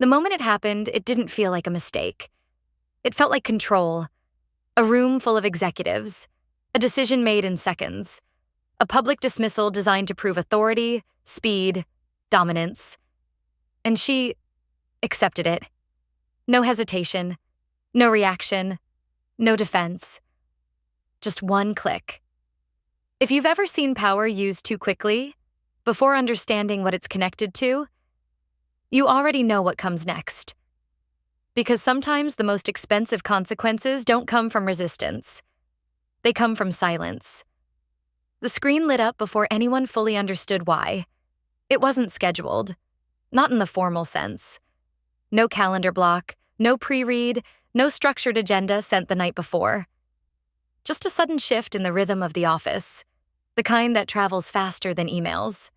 The moment it happened, it didn't feel like a mistake. It felt like control, a room full of executives, a decision made in seconds, a public dismissal designed to prove authority, speed, dominance. And she accepted it. No hesitation, no reaction, no defense. Just one click. If you've ever seen power used too quickly, before understanding what it's connected to, you already know what comes next. Because sometimes the most expensive consequences don't come from resistance. They come from silence. The screen lit up before anyone fully understood why. It wasn't scheduled, not in the formal sense. No calendar block, no pre-read, no structured agenda sent the night before. Just a sudden shift in the rhythm of the office, the kind that travels faster than emails.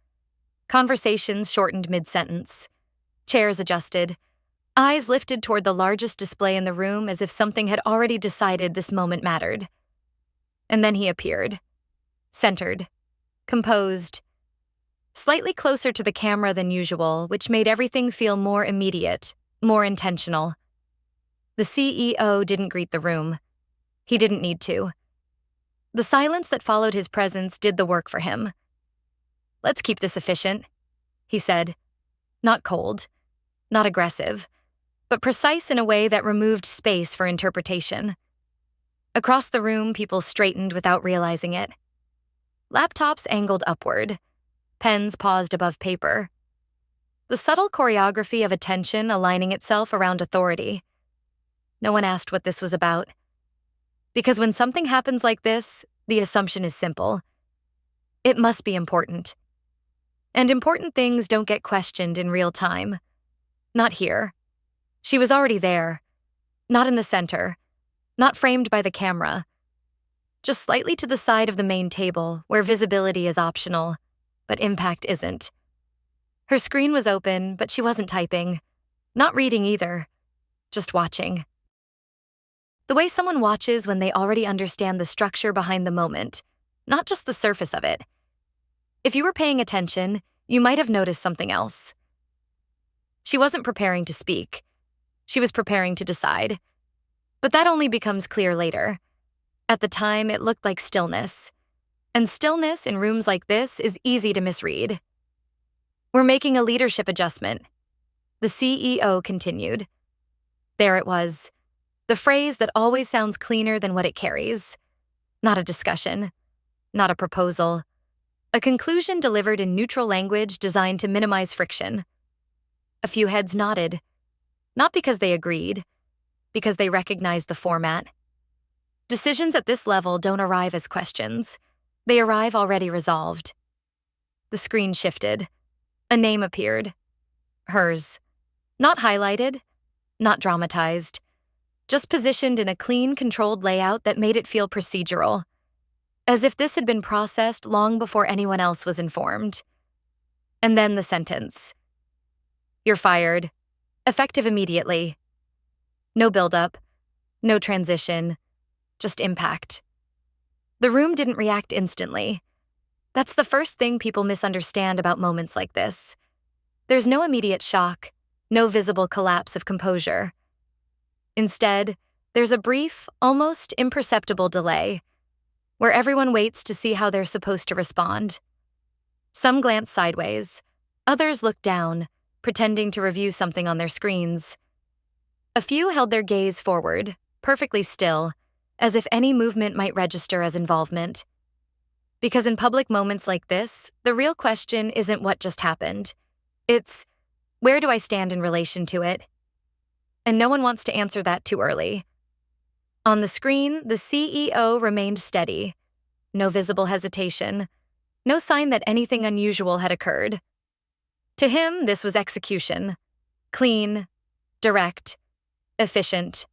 Conversations shortened mid-sentence. Chairs adjusted. Eyes lifted toward the largest display in the room as if something had already decided this moment mattered. And then he appeared. Centered. Composed. Slightly closer to the camera than usual, which made everything feel more immediate, more intentional. The CEO didn't greet the room. He didn't need to. The silence that followed his presence did the work for him. "Let's keep this efficient," he said. Not cold, not aggressive, but precise in a way that removed space for interpretation. Across the room, people straightened without realizing it. Laptops angled upward. Pens paused above paper. The subtle choreography of attention aligning itself around authority. No one asked what this was about. Because when something happens like this, the assumption is simple. It must be important. And important things don't get questioned in real time. Not here. She was already there. Not in the center. Not framed by the camera. Just slightly to the side of the main table, where visibility is optional, but impact isn't. Her screen was open, but she wasn't typing. Not reading either. Just watching. The way someone watches when they already understand the structure behind the moment, not just the surface of it. If you were paying attention, you might have noticed something else. She wasn't preparing to speak. She was preparing to decide. But that only becomes clear later. At the time, it looked like stillness. And stillness in rooms like this is easy to misread. "We're making a leadership adjustment," the CEO continued. There it was. The phrase that always sounds cleaner than what it carries. Not a discussion. Not a proposal. A conclusion delivered in neutral language designed to minimize friction. A few heads nodded. Not because they agreed, because they recognized the format. Decisions at this level don't arrive as questions. They arrive already resolved. The screen shifted. A name appeared. Hers. Not highlighted, not dramatized. Just positioned in a clean, controlled layout that made it feel procedural. As if this had been processed long before anyone else was informed. And then the sentence. "You're fired. Effective immediately." No buildup. No transition. Just impact. The room didn't react instantly. That's the first thing people misunderstand about moments like this. There's no immediate shock, no visible collapse of composure. Instead, there's a brief, almost imperceptible delay, where everyone waits to see how they're supposed to respond. Some glance sideways, others look down, pretending to review something on their screens. A few held their gaze forward, perfectly still, as if any movement might register as involvement. Because in public moments like this, the real question isn't what just happened. It's, where do I stand in relation to it? And no one wants to answer that too early. On the screen, the CEO remained steady. No visible hesitation. No sign that anything unusual had occurred. To him, this was execution. Clean, direct, efficient.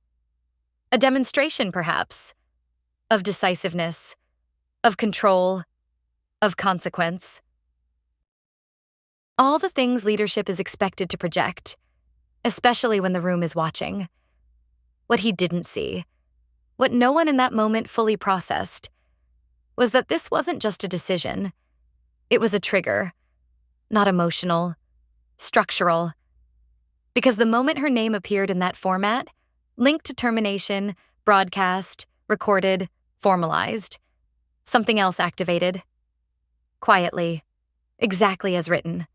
A demonstration, perhaps, of decisiveness, of control, of consequence. All the things leadership is expected to project, especially when the room is watching. What he didn't see, what no one in that moment fully processed, was that this wasn't just a decision. It was a trigger, not emotional, structural. Because the moment her name appeared in that format, linked to termination, broadcast, recorded, formalized, something else activated. Quietly, exactly as written.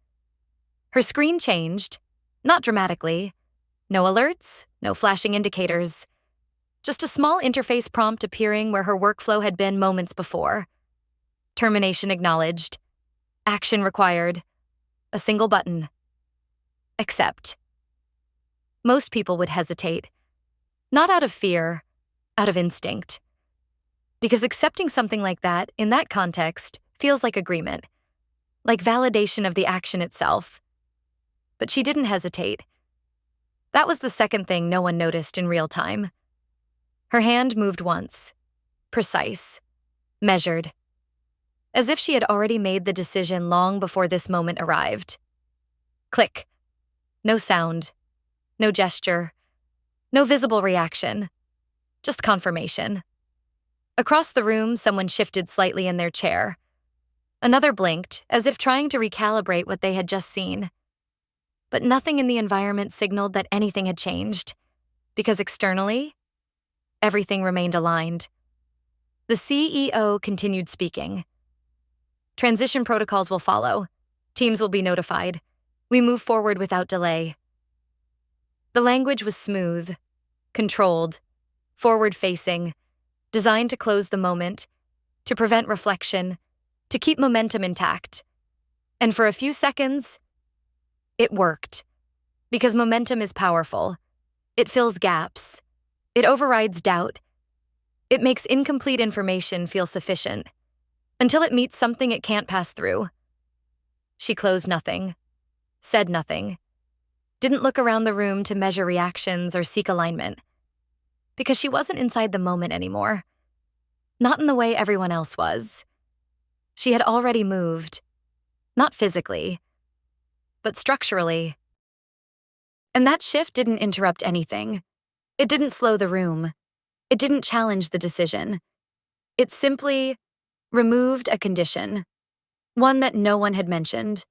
Her screen changed, not dramatically. No alerts, no flashing indicators. Just a small interface prompt appearing where her workflow had been moments before. Termination acknowledged. Action required. A single button. Accept. Most people would hesitate. Not out of fear, out of instinct. Because accepting something like that, in that context, feels like agreement. Like validation of the action itself. But she didn't hesitate. That was the second thing no one noticed in real time. Her hand moved once. Precise. Measured. As if she had already made the decision long before this moment arrived. Click. No sound. No gesture. No visible reaction. Just confirmation. Across the room, someone shifted slightly in their chair. Another blinked, as if trying to recalibrate what they had just seen. But nothing in the environment signaled that anything had changed, because externally, everything remained aligned. The CEO continued speaking. Transition protocols will follow. Teams will be notified. We move forward without delay. The language was smooth, controlled, forward-facing, designed to close the moment, to prevent reflection, to keep momentum intact. And for a few seconds, it worked. Because momentum is powerful. It fills gaps. It overrides doubt. It makes incomplete information feel sufficient, until it meets something it can't pass through. She closed nothing, said nothing, didn't look around the room to measure reactions or seek alignment. Because she wasn't inside the moment anymore. Not in the way everyone else was. She had already moved. Not physically, but structurally. And that shift didn't interrupt anything. It didn't slow the room. It didn't challenge the decision. It simply removed a condition. One that no one had mentioned.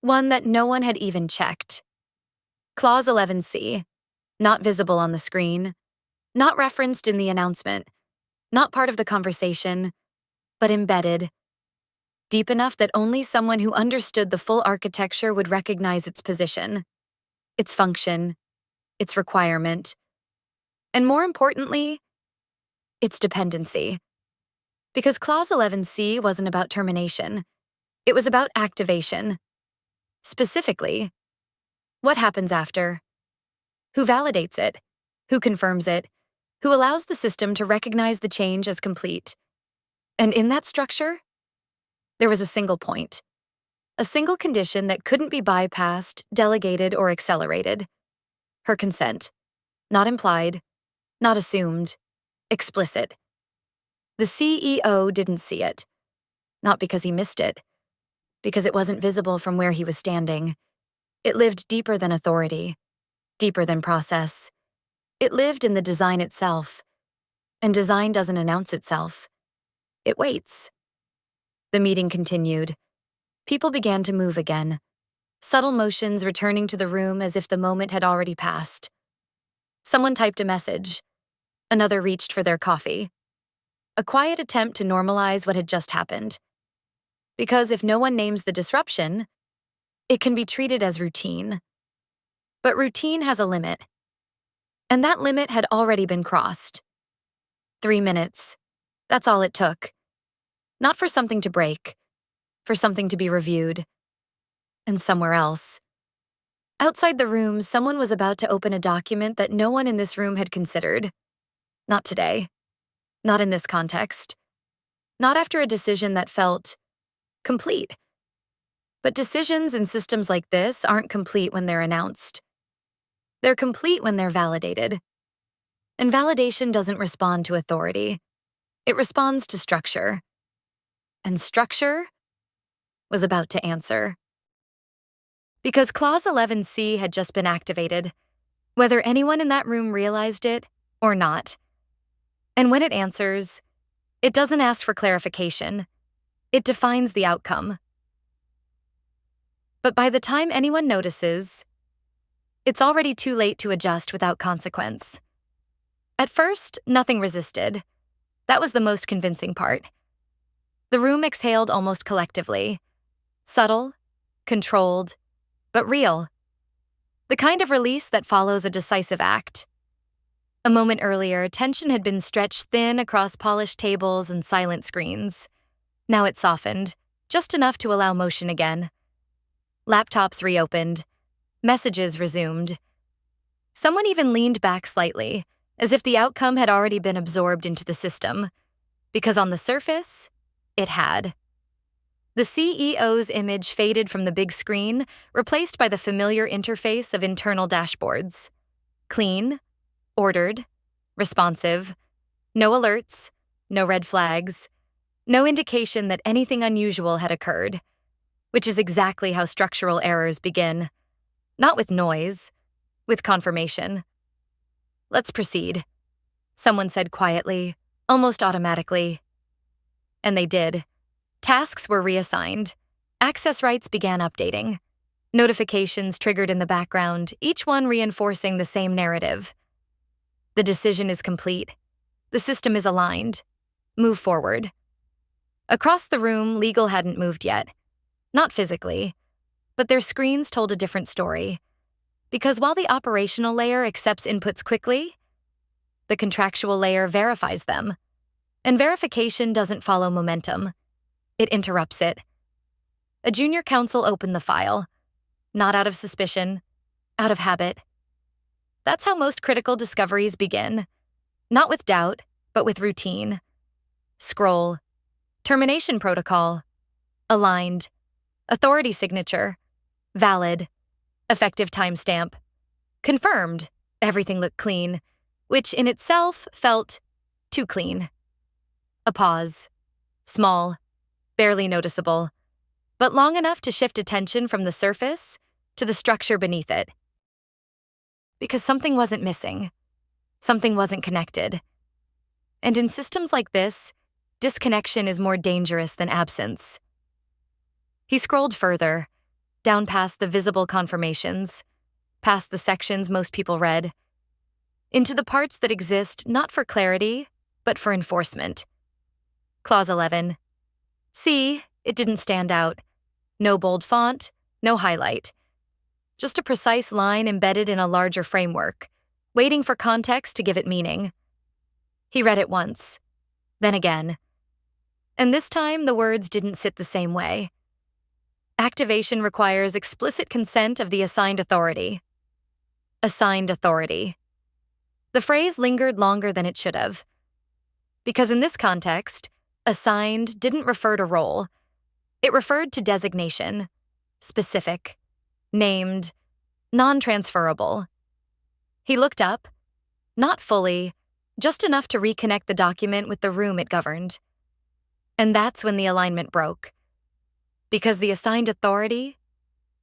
One that no one had even checked. Clause 11C, not visible on the screen, not referenced in the announcement, not part of the conversation, but embedded. Deep enough that only someone who understood the full architecture would recognize its position, its function, its requirement, and more importantly, its dependency. Because Clause 11C wasn't about termination. It was about activation. Specifically, what happens after? Who validates it? Who confirms it? Who allows the system to recognize the change as complete? And in that structure, there was a single point. A single condition that couldn't be bypassed, delegated, or accelerated. Her consent. Not implied, not assumed, explicit. The CEO didn't see it. Not because he missed it. Because it wasn't visible from where he was standing. It lived deeper than authority, deeper than process. It lived in the design itself. And design doesn't announce itself. It waits. The meeting continued. People began to move again. Subtle motions returning to the room as if the moment had already passed. Someone typed a message. Another reached for their coffee. A quiet attempt to normalize what had just happened. Because if no one names the disruption, it can be treated as routine. But routine has a limit. And that limit had already been crossed. 3 minutes. That's all it took. Not for something to break, for something to be reviewed. And somewhere else. Outside the room, someone was about to open a document that no one in this room had considered. Not today. Not in this context. Not after a decision that felt complete. But decisions in systems like this aren't complete when they're announced. They're complete when they're validated. And validation doesn't respond to authority. It responds to structure. And structure was about to answer. Because Clause 11C had just been activated, whether anyone in that room realized it or not. And when it answers, it doesn't ask for clarification. It defines the outcome. But by the time anyone notices, It's already too late to adjust without consequence. At first, nothing resisted. That was the most convincing part. The room exhaled almost collectively. Subtle, controlled, but real. The kind of release that follows a decisive act. A moment earlier, tension had been stretched thin across polished tables and silent screens. Now it softened, just enough to allow motion again. Laptops reopened. Messages resumed. Someone even leaned back slightly, as if the outcome had already been absorbed into the system, because on the surface, it had. The CEO's image faded from the big screen, replaced by the familiar interface of internal dashboards. Clean, ordered, responsive, no alerts, no red flags, no indication that anything unusual had occurred, which is exactly how structural errors begin. Not with noise, with confirmation. "Let's proceed," someone said quietly, almost automatically. And they did. Tasks were reassigned. Access rights began updating. Notifications triggered in the background, each one reinforcing the same narrative. The decision is complete. The system is aligned. Move forward. Across the room, legal hadn't moved yet. Not physically, but their screens told a different story. Because while the operational layer accepts inputs quickly, the contractual layer verifies them. And verification doesn't follow momentum. It interrupts it. A junior counsel opened the file, not out of suspicion, out of habit. That's how most critical discoveries begin. Not with doubt, but with routine. Scroll. Termination protocol. Aligned. Authority signature. Valid. Effective timestamp. Confirmed. Everything looked clean, which in itself felt too clean. A pause. Small. Barely noticeable. But long enough to shift attention from the surface to the structure beneath it. Because something wasn't missing. Something wasn't connected. And in systems like this, disconnection is more dangerous than absence. He scrolled further, down past the visible confirmations, past the sections most people read, into the parts that exist not for clarity, but for enforcement. Clause 11. See, it didn't stand out. No bold font, no highlight. Just a precise line embedded in a larger framework, waiting for context to give it meaning. He read it once, then again. And this time, the words didn't sit the same way. Activation requires explicit consent of the assigned authority. Assigned authority. The phrase lingered longer than it should have. Because in this context, assigned didn't refer to role. It referred to designation, specific, named, non-transferable. He looked up, not fully, just enough to reconnect the document with the room it governed. And that's when the alignment broke. Because the assigned authority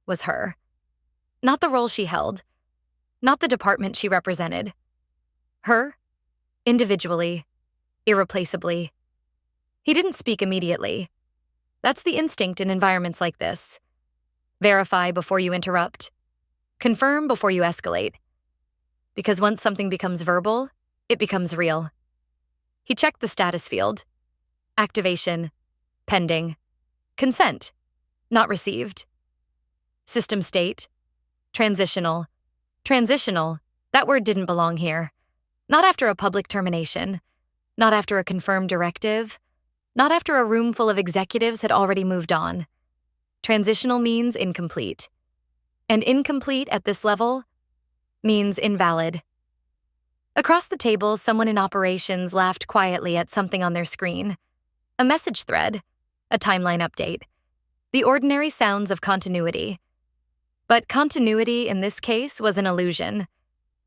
was her. Not the role she held, not the department she represented. Her, individually, irreplaceably. He didn't speak immediately. That's the instinct in environments like this. Verify before you interrupt. Confirm before you escalate. Because once something becomes verbal, it becomes real. He checked the status field. Activation. Pending. Consent. Not received. System state. Transitional. Transitional. That word didn't belong here. Not after a public termination. Not after a confirmed directive. Not after a room full of executives had already moved on. Transitional means incomplete. And incomplete at this level means invalid. Across the table, someone in operations laughed quietly at something on their screen. A message thread, a timeline update. The ordinary sounds of continuity. But continuity in this case was an illusion,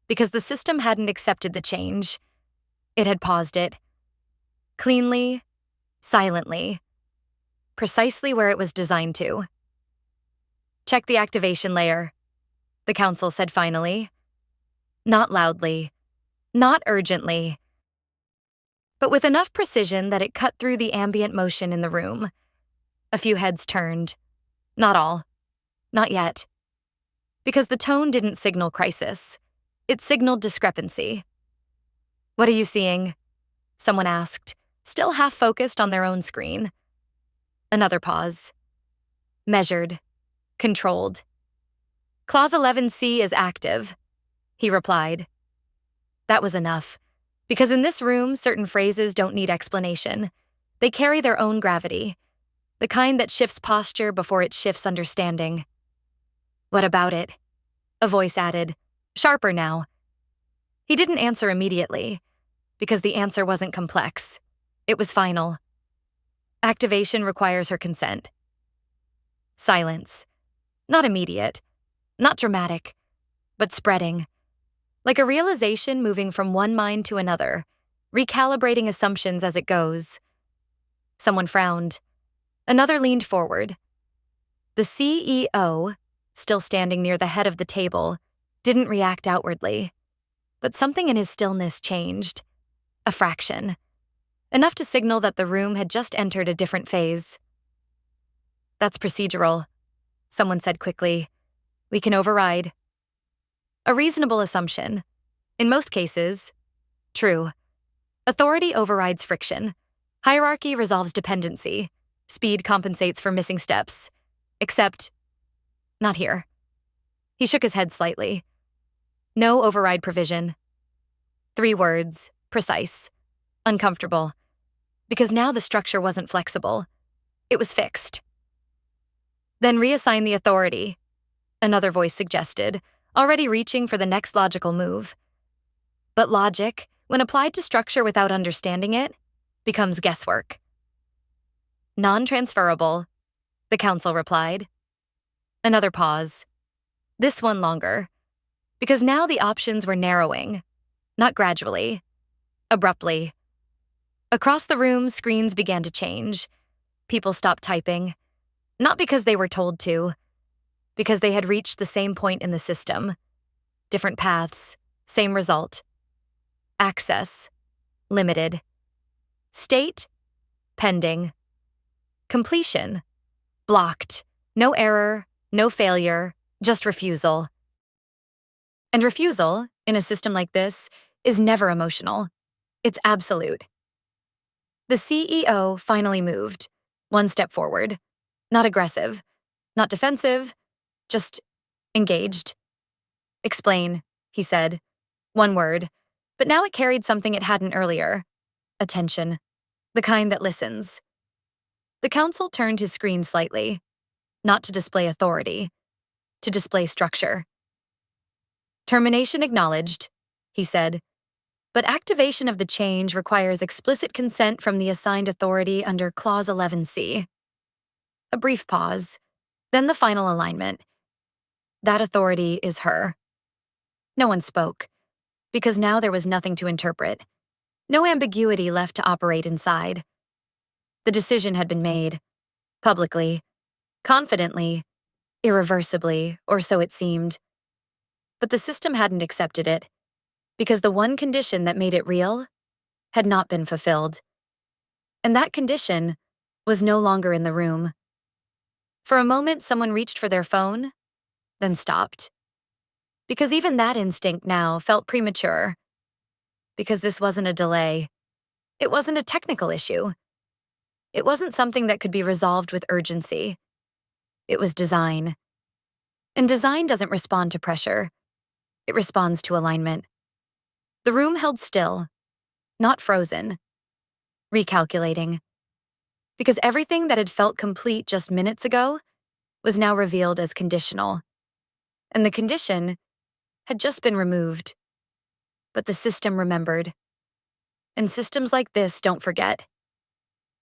because the system hadn't accepted the change. It had paused it. Cleanly, silently. Precisely where it was designed to. Check the activation layer, the counsel said finally. Not loudly, not urgently, but with enough precision that it cut through the ambient motion in the room. A few heads turned. Not all. Not yet. Because the tone didn't signal crisis. It signaled discrepancy. "What are you seeing?" someone asked, still half focused on their own screen. Another pause. Measured. Controlled. "Clause 11C is active," he replied. That was enough, because in this room, certain phrases don't need explanation. They carry their own gravity, the kind that shifts posture before it shifts understanding. "What about it?" a voice added, sharper now. He didn't answer immediately, because the answer wasn't complex. It was final. "Activation requires her consent." Silence. Not immediate, not dramatic, but spreading. Like a realization moving from one mind to another, recalibrating assumptions as it goes. Someone frowned. Another leaned forward. The CEO, still standing near the head of the table, didn't react outwardly. But something in his stillness changed. A fraction. Enough to signal that the room had just entered a different phase. "That's procedural," someone said quickly. "We can override." A reasonable assumption. In most cases, true. Authority overrides friction. Hierarchy resolves dependency. Speed compensates for missing steps. Except, not here. He shook his head slightly. No override provision. 3 words, precise, uncomfortable. Because now the structure wasn't flexible. It was fixed. "Then reassign the authority," another voice suggested, already reaching for the next logical move. But logic, when applied to structure without understanding it, becomes guesswork. "Non-transferable," the council replied. Another pause. This one longer. Because now the options were narrowing, not gradually, abruptly. Across the room, screens began to change. People stopped typing. Not because they were told to, because they had reached the same point in the system. Different paths, same result. Access, limited. State, pending. Completion, blocked. No error, no failure, just refusal. And refusal, in a system like this, is never emotional. It's absolute. The CEO finally moved, one step forward. Not aggressive, not defensive, just engaged. "Explain," he said. One word, but now it carried something it hadn't earlier. Attention. The kind that listens. The council turned his screen slightly, not to display authority, to display structure. "Termination acknowledged," he said, "but activation of the change requires explicit consent from the assigned authority under Clause 11C. A brief pause, then the final alignment. That authority is her. No one spoke, because now there was nothing to interpret. No ambiguity left to operate inside. The decision had been made, publicly, confidently, irreversibly, or so it seemed. But the system hadn't accepted it, because the one condition that made it real had not been fulfilled. And that condition was no longer in the room. For a moment, someone reached for their phone, then stopped. Because even that instinct now felt premature. Because this wasn't a delay. It wasn't a technical issue. It wasn't something that could be resolved with urgency. It was design. And design doesn't respond to pressure. It responds to alignment. The room held still, not frozen, recalculating. Because everything that had felt complete just minutes ago was now revealed as conditional. And the condition had just been removed. But the system remembered. And systems like this don't forget.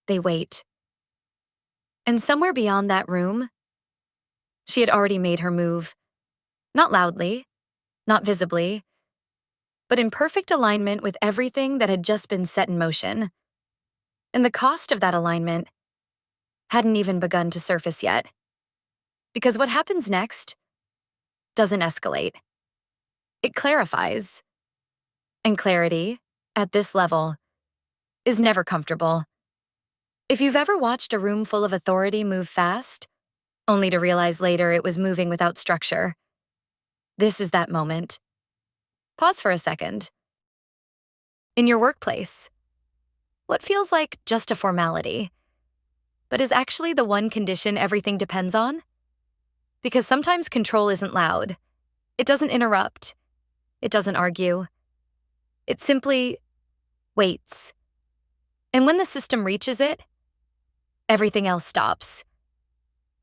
They wait. And somewhere beyond that room, she had already made her move. Not loudly, not visibly, but in perfect alignment with everything that had just been set in motion. And the cost of that alignment hadn't even begun to surface yet. Because what happens next doesn't escalate. It clarifies. And clarity, at this level, is never comfortable. If you've ever watched a room full of authority move fast, only to realize later it was moving without structure, This is that moment. Pause for a second. In your workplace, what feels like just a formality, but is actually the one condition everything depends on? Because sometimes control isn't loud. It doesn't interrupt. It doesn't argue. It simply waits. And when the system reaches it, everything else stops.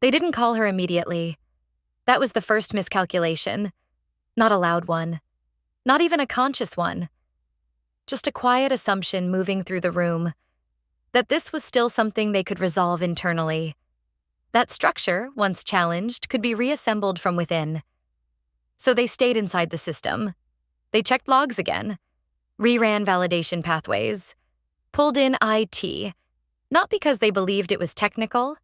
They didn't call her immediately. That was the first miscalculation. Not a loud one. Not even a conscious one. Just a quiet assumption moving through the room that this was still something they could resolve internally. That structure, once challenged, could be reassembled from within. So they stayed inside the system. They checked logs again, reran validation pathways, pulled in IT, not because they believed it was technical,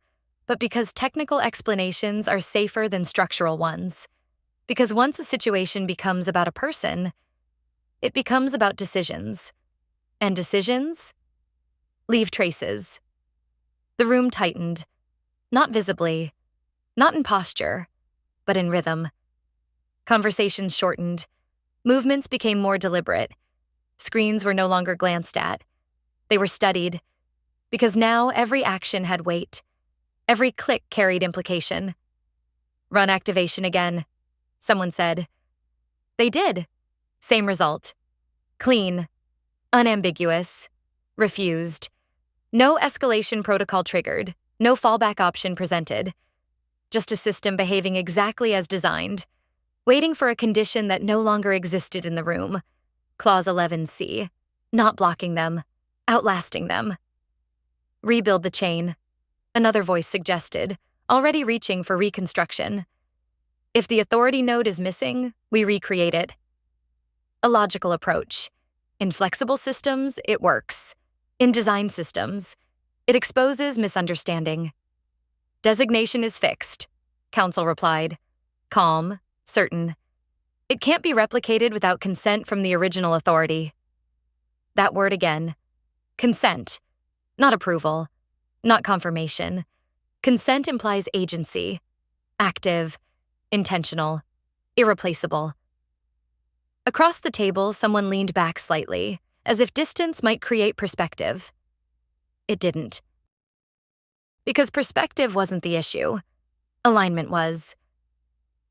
but because technical explanations are safer than structural ones. Because once a situation becomes about a person, it becomes about decisions. And decisions leave traces. The room tightened, not visibly, not in posture, but in rhythm. Conversations shortened. Movements became more deliberate. Screens were no longer glanced at. They were studied, because now every action had weight. Every click carried implication. Run activation again, someone said. They did. Same result. Clean. Unambiguous. Refused. No escalation protocol triggered. No fallback option presented. Just a system behaving exactly as designed, waiting for a condition that no longer existed in the room. Clause 11C. Not blocking them. Outlasting them. Rebuild the chain. Another voice suggested, already reaching for reconstruction. If the authority node is missing, we recreate it. A logical approach. In flexible systems, it works. In design systems, it exposes misunderstanding. Designation is fixed, Council replied. Calm, certain. It can't be replicated without consent from the original authority. That word again. Consent. Not approval. Not confirmation. Consent implies agency. Active. Intentional. Irreplaceable. Across the table, someone leaned back slightly, as if distance might create perspective. It didn't. Because perspective wasn't the issue. Alignment was.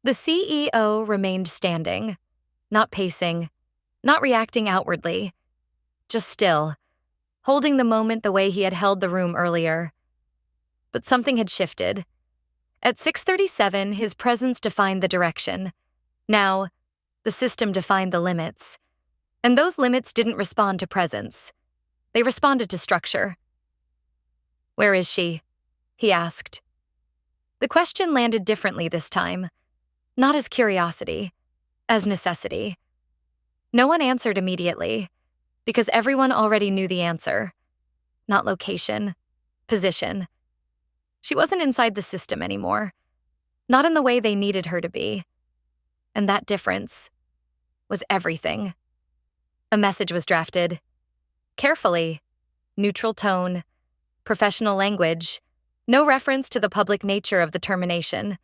The CEO remained standing, not pacing, not reacting outwardly, just still, holding the moment the way he had held the room earlier. But something had shifted. At 6:37, his presence defined the direction. Now, the system defined the limits. And those limits didn't respond to presence. They responded to structure. Where is she? He asked. The question landed differently this time. Not as curiosity, as necessity. No one answered immediately, because everyone already knew the answer. Not location, position. She wasn't inside the system anymore. Not in the way they needed her to be. And that difference was everything. A message was drafted. Carefully, neutral tone, professional language, no reference to the public nature of the termination,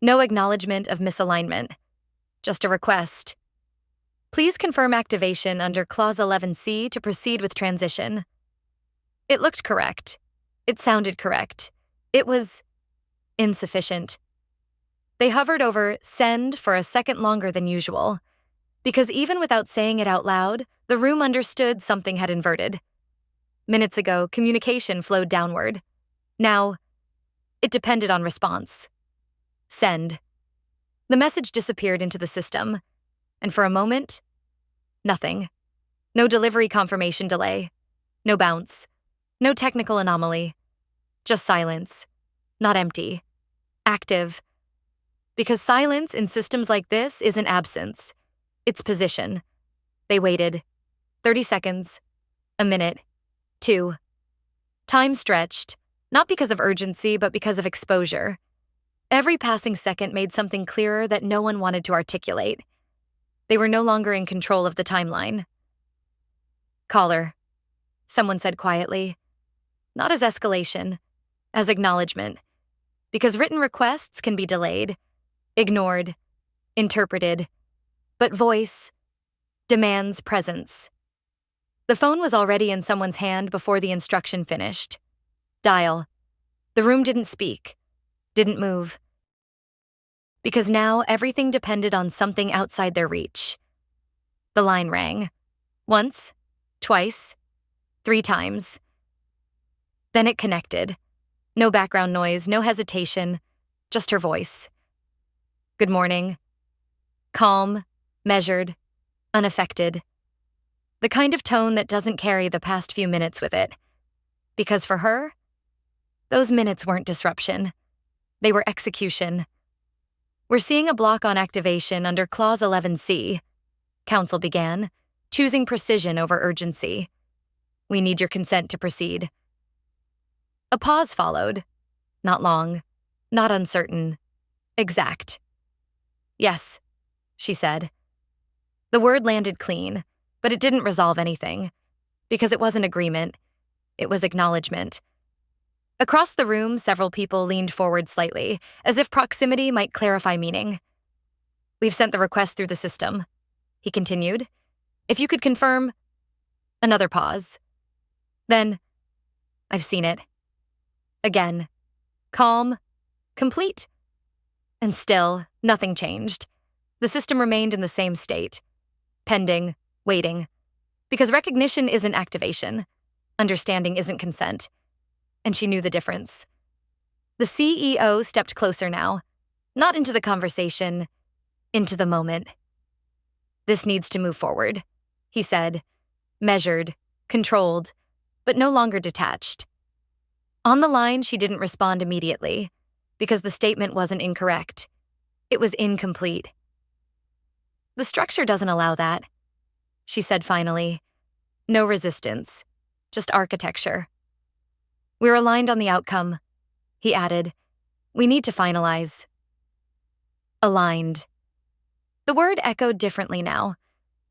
no acknowledgement of misalignment, just a request. Please confirm activation under Clause 11C to proceed with transition. It looked correct. It sounded correct. It was insufficient. They hovered over send for a second longer than usual, because even without saying it out loud, the room understood something had inverted. Minutes ago, communication flowed downward. Now, it depended on response. Send. The message disappeared into the system, and for a moment, nothing. No delivery confirmation delay. No bounce. No technical anomaly. Just silence. Not empty. Active. Because silence in systems like this isn't absence. It's position. They waited. 30 seconds. A minute. 2. Time stretched, not because of urgency, but because of exposure. Every passing second made something clearer that no one wanted to articulate. They were no longer in control of the timeline. Caller, someone said quietly. Not as escalation, as acknowledgement. Because written requests can be delayed, ignored, interpreted, but voice demands presence. The phone was already in someone's hand before the instruction finished. Dial. The room didn't speak, didn't move. Because now everything depended on something outside their reach. The line rang. Once, twice, 3 times. Then it connected. No background noise, no hesitation, just her voice. Good morning. Calm, measured, unaffected. The kind of tone that doesn't carry the past few minutes with it. Because for her, those minutes weren't disruption. They were execution. We're seeing a block on activation under Clause 11C, Counsel began, choosing precision over urgency. We need your consent to proceed. A pause followed. Not long, not uncertain, exact. Yes, she said. The word landed clean, but it didn't resolve anything, because it wasn't agreement, it was acknowledgement. Across the room, several people leaned forward slightly, as if proximity might clarify meaning. We've sent the request through the system, he continued. If you could confirm. Another pause. Then, I've seen it. Again. Calm. Complete. And still, nothing changed. The system remained in the same state. Pending. Waiting. Because recognition isn't activation. Understanding isn't consent. And she knew the difference. The CEO stepped closer now. Not into the conversation, into the moment. This needs to move forward, he said. Measured, controlled, but no longer detached. On the line, she didn't respond immediately, because the statement wasn't incorrect. It was incomplete. The structure doesn't allow that, she said finally. No resistance, just architecture. We're aligned on the outcome, he added. We need to finalize. Aligned. The word echoed differently now,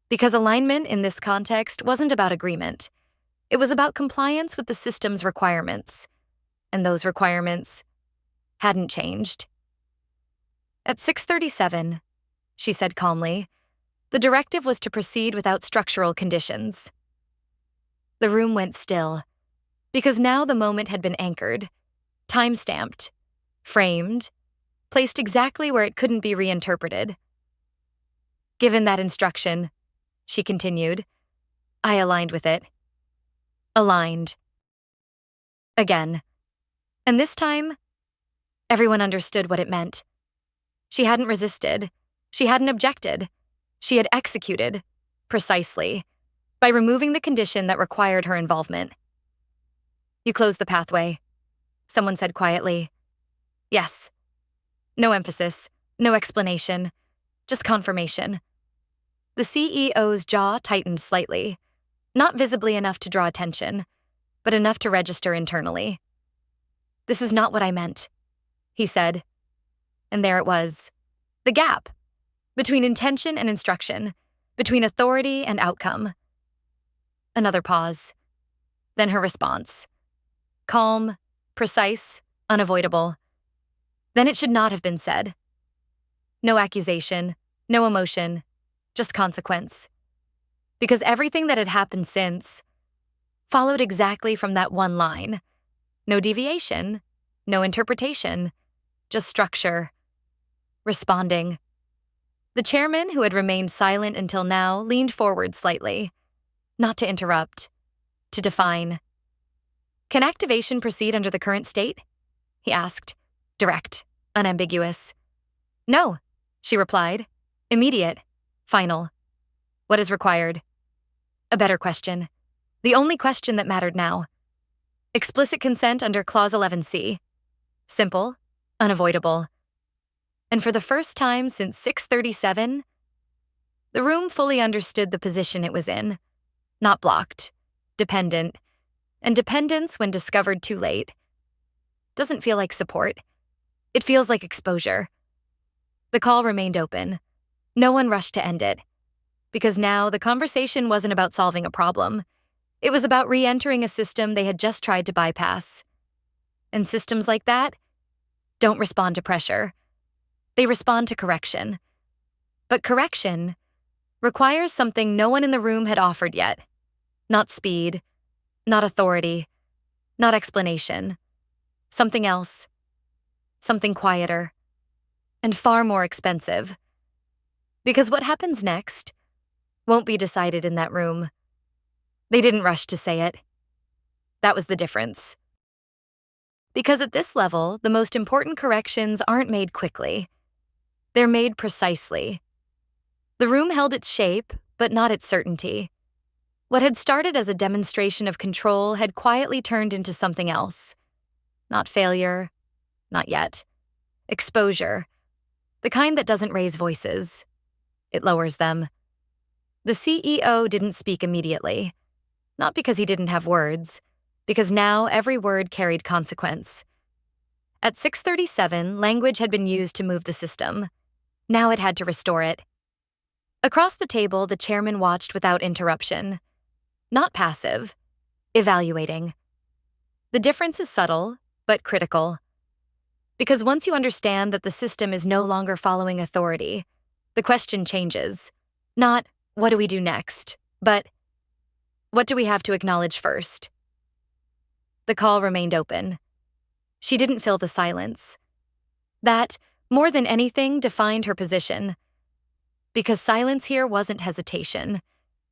because alignment in this context wasn't about agreement. It was about compliance with the system's requirements, and those requirements hadn't changed. At 6:37, she said calmly, the directive was to proceed without structural conditions. The room went still, because now the moment had been anchored, time-stamped, framed, placed exactly where it couldn't be reinterpreted. Given that instruction, she continued, I aligned with it. Aligned. Again. And this time, everyone understood what it meant. She hadn't resisted. She hadn't objected. She had executed, precisely, by removing the condition that required her involvement. You closed the pathway, someone said quietly. Yes. No emphasis, no explanation, just confirmation. The CEO's jaw tightened slightly, not visibly enough to draw attention, but enough to register internally. This is not what I meant, he said. And there it was. The gap between intention and instruction, between authority and outcome. Another pause. Then her response. Calm, precise, unavoidable. Then it should not have been said. No accusation, no emotion, just consequence. Because everything that had happened since followed exactly from that one line. No deviation, no interpretation, just structure. Responding. The chairman, who had remained silent until now, leaned forward slightly. Not to interrupt, to define. Can activation proceed under the current state? He asked. Direct, unambiguous. No, she replied. Immediate, final. What is required? A better question. The only question that mattered now. Explicit consent under Clause 11C. Simple, unavoidable. And for the first time since 6:37, the room fully understood the position it was in. Not blocked, dependent, and dependence when discovered too late. Doesn't feel like support. It feels like exposure. The call remained open. No one rushed to end it. Because now the conversation wasn't about solving a problem. It was about re-entering a system they had just tried to bypass. And systems like that don't respond to pressure. They respond to correction. But correction requires something no one in the room had offered yet. Not speed, not authority, not explanation. Something else. Something quieter. And far more expensive. Because what happens next won't be decided in that room. They didn't rush to say it. That was the difference. Because at this level, the most important corrections aren't made quickly. They're made precisely. The room held its shape, but not its certainty. What had started as a demonstration of control had quietly turned into something else. Not failure, not yet. Exposure. The kind that doesn't raise voices. It lowers them. The CEO didn't speak immediately. Not because he didn't have words, because now every word carried consequence. At 6:37, language had been used to move the system. Now it had to restore it. Across the table, the chairman watched without interruption. Not passive, evaluating. The difference is subtle, but critical. Because once you understand that the system is no longer following authority, the question changes. Not, what do we do next? But, what do we have to acknowledge first? The call remained open. She didn't fill the silence. That, more than anything, defined her position. Because silence here wasn't hesitation.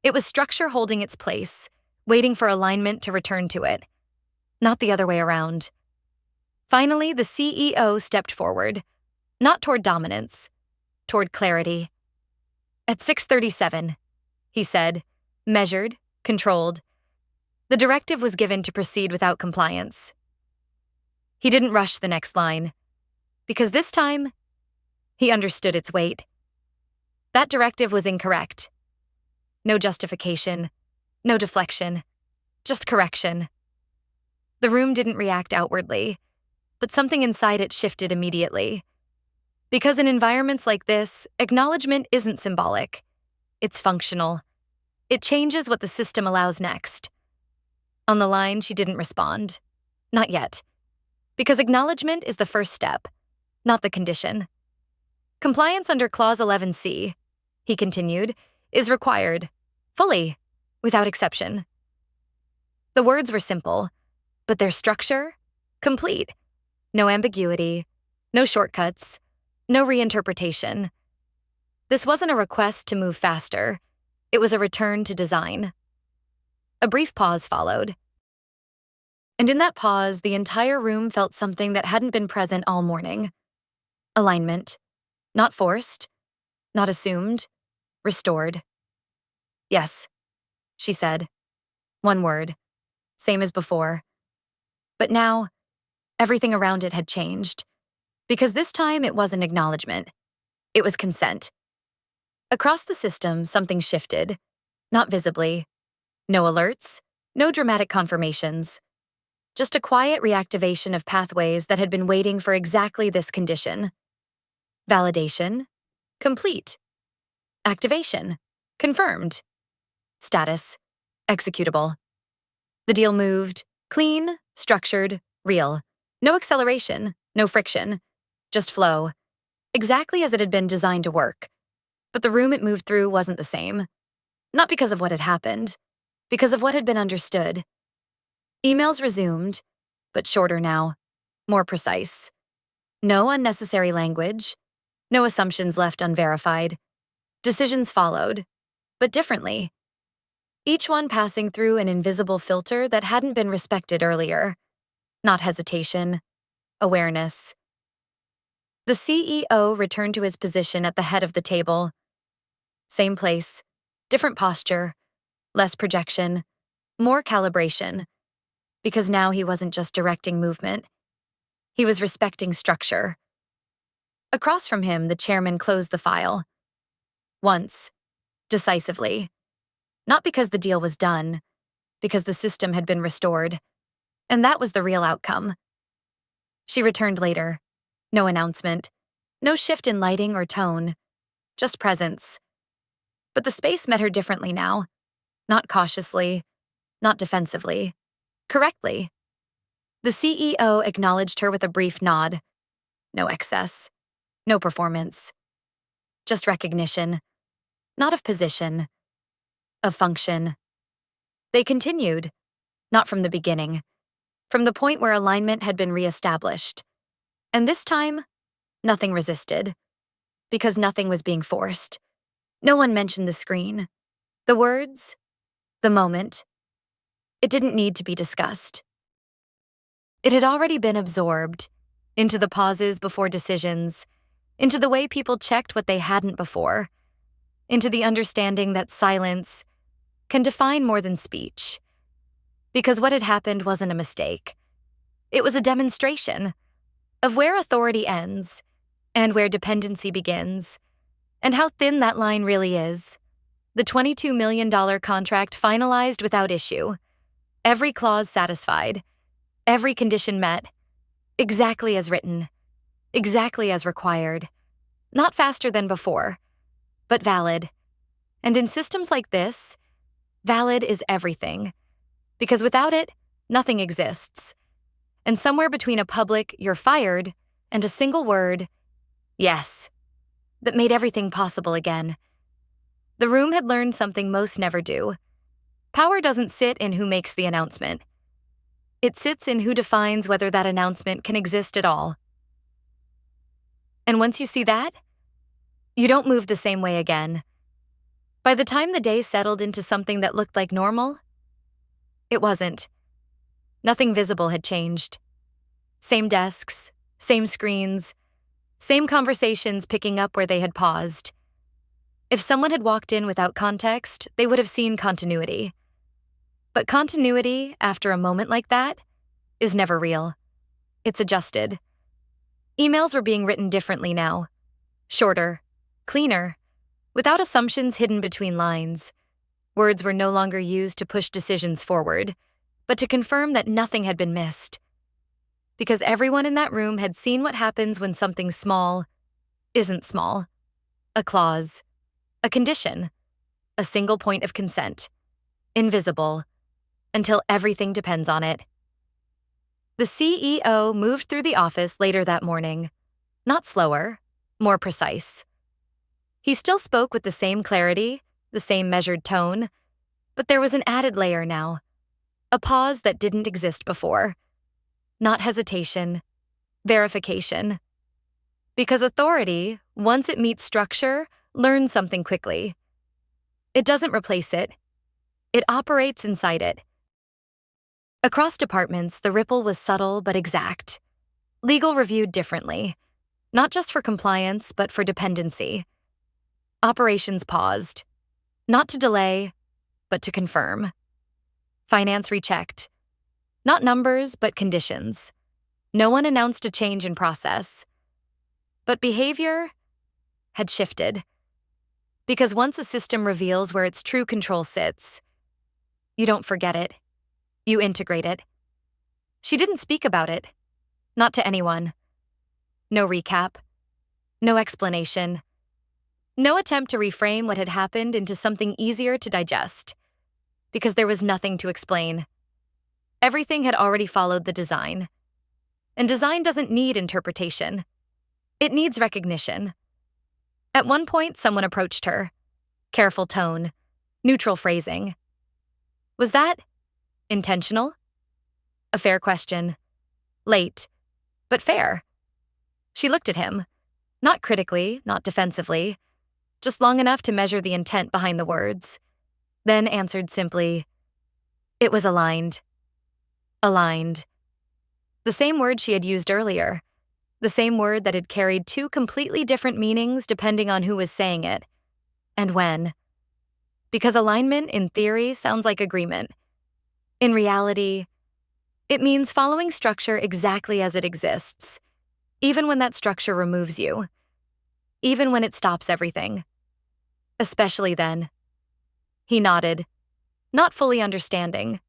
It was structure holding its place, waiting for alignment to return to it. Not the other way around. Finally, the CEO stepped forward. Not toward dominance, toward clarity. At 6:37, he said, measured, controlled. The directive was given to proceed without compliance. He didn't rush the next line, because this time, he understood its weight. That directive was incorrect. No justification, no deflection, just correction. The room didn't react outwardly, but something inside it shifted immediately. Because in environments like this, acknowledgement isn't symbolic. It's functional. It changes what the system allows next. On the line, she didn't respond. Not yet. Because acknowledgement is the first step, not the condition. Compliance under Clause 11C, he continued, is required, fully, without exception. The words were simple, but their structure, complete. No ambiguity, no shortcuts, no reinterpretation. This wasn't a request to move faster. It was a return to design. A brief pause followed. And in that pause, the entire room felt something that hadn't been present all morning. Alignment. Not forced, not assumed, restored. Yes, she said. One word, same as before. But now, everything around it had changed. Because this time it wasn't acknowledgement. It was consent. Across the system, something shifted. Not visibly. No alerts, no dramatic confirmations. Just a quiet reactivation of pathways that had been waiting for exactly this condition. Validation, complete. Activation, confirmed. Status, executable. The deal moved, clean, structured, real. No acceleration, no friction, just flow. Exactly as it had been designed to work. But the room it moved through wasn't the same. Not because of what had happened, because of what had been understood. Emails resumed, but shorter now, more precise. No unnecessary language, no assumptions left unverified. Decisions followed, but differently. Each one passing through an invisible filter that hadn't been respected earlier. Not hesitation, awareness. The CEO returned to his position at the head of the table. Same place, different posture, less projection, more calibration. Because now he wasn't just directing movement. He was respecting structure. Across from him, the chairman closed the file. Once, decisively. Not because the deal was done, because the system had been restored. And that was the real outcome. She returned later. No announcement. No shift in lighting or tone. Just presence. But the space met her differently now. Not cautiously. Not defensively. Correctly. The CEO acknowledged her with a brief nod. No excess. No performance. just recognition, not of position, of function. They continued, not from the beginning, from the point where alignment had been reestablished. And this time, nothing resisted, because nothing was being forced. No one mentioned the screen, the words, the moment. It didn't need to be discussed. It had already been absorbed into the pauses before decisions, into the way people checked what they hadn't before, into the understanding that silence can define more than speech. Because what had happened wasn't a mistake. It was a demonstration of where authority ends and where dependency begins, and how thin that line really is. The $22 million contract finalized without issue. Every clause satisfied. Every condition met. Exactly as written. Exactly as required. Not faster than before, but valid. And in systems like this, valid is everything. Because without it, nothing exists. And somewhere between a public "you're fired" and a single word, "yes," that made everything possible again. The room had learned something most never do. Power doesn't sit in who makes the announcement. It sits in who defines whether that announcement can exist at all. And once you see that, you don't move the same way again. By the time the day settled into something that looked like normal, it wasn't. Nothing visible had changed. Same desks, same screens, same conversations picking up where they had paused. If someone had walked in without context, they would have seen continuity. But continuity, after a moment like that, is never real. It's adjusted. Emails were being written differently now. Shorter, cleaner, without assumptions hidden between lines. Words were no longer used to push decisions forward, but to confirm that nothing had been missed. Because everyone in that room had seen what happens when something small isn't small. A clause, a condition, a single point of consent, invisible, until everything depends on it. The CEO moved through the office later that morning, not slower, more precise. He still spoke with the same clarity, the same measured tone, but there was an added layer now, a pause that didn't exist before. Not hesitation, verification. Because authority, once it meets structure, learns something quickly. It doesn't replace it. It operates inside it. Across departments, the ripple was subtle but exact. Legal reviewed differently, not just for compliance, but for dependency. Operations paused, not to delay, but to confirm. Finance rechecked, not numbers, but conditions. No one announced a change in process. But behavior had shifted. Because once a system reveals where its true control sits, you don't forget it. You integrate it. She didn't speak about it. Not to anyone. No recap. No explanation. No attempt to reframe what had happened into something easier to digest. Because there was nothing to explain. Everything had already followed the design. And design doesn't need interpretation. It needs recognition. At one point, someone approached her. Careful tone. Neutral phrasing. Was that intentional? A fair question. Late, but fair. She looked at him. Not critically, not defensively. Just long enough to measure the intent behind the words. Then answered simply, "It was aligned." Aligned. The same word she had used earlier. The same word that had carried two completely different meanings depending on who was saying it. And when. Because alignment, in theory, sounds like agreement. In reality, it means following structure exactly as it exists, even when that structure removes you. Even when it stops everything. Especially then. He nodded, not fully understanding,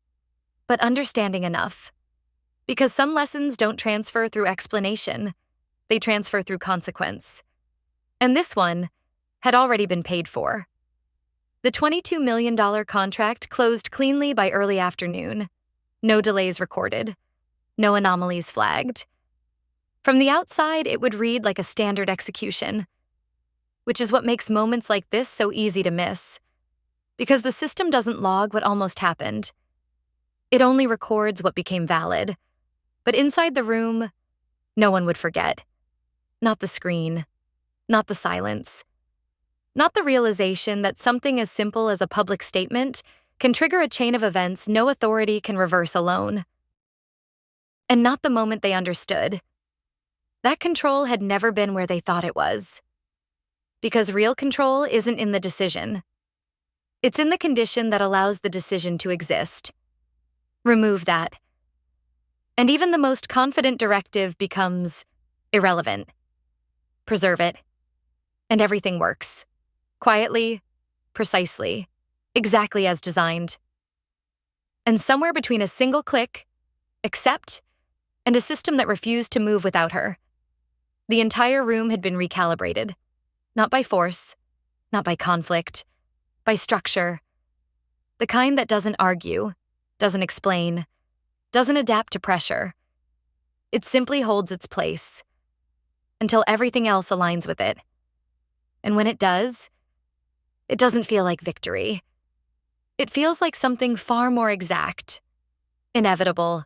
but understanding enough. Because some lessons don't transfer through explanation, they transfer through consequence. And this one had already been paid for. The $22 million contract closed cleanly by early afternoon. No delays recorded. No anomalies flagged. From the outside, it would read like a standard execution. which is what makes moments like this so easy to miss. Because the system doesn't log what almost happened. It only records what became valid. But inside the room, no one would forget. Not the screen, not the silence, not the realization that something as simple as a public statement can trigger a chain of events no authority can reverse alone. And not the moment they understood. That control had never been where they thought it was. Because real control isn't in the decision. It's in the condition that allows the decision to exist. Remove that. And even the most confident directive becomes irrelevant. Preserve it. And everything works. Quietly, precisely, exactly as designed. And somewhere between a single click, accept, and a system that refused to move without her, the entire room had been recalibrated. Not by force, not by conflict, by structure. The kind that doesn't argue, doesn't explain, doesn't adapt to pressure. It simply holds its place until everything else aligns with it. And when it does, it doesn't feel like victory. It feels like something far more exact, inevitable,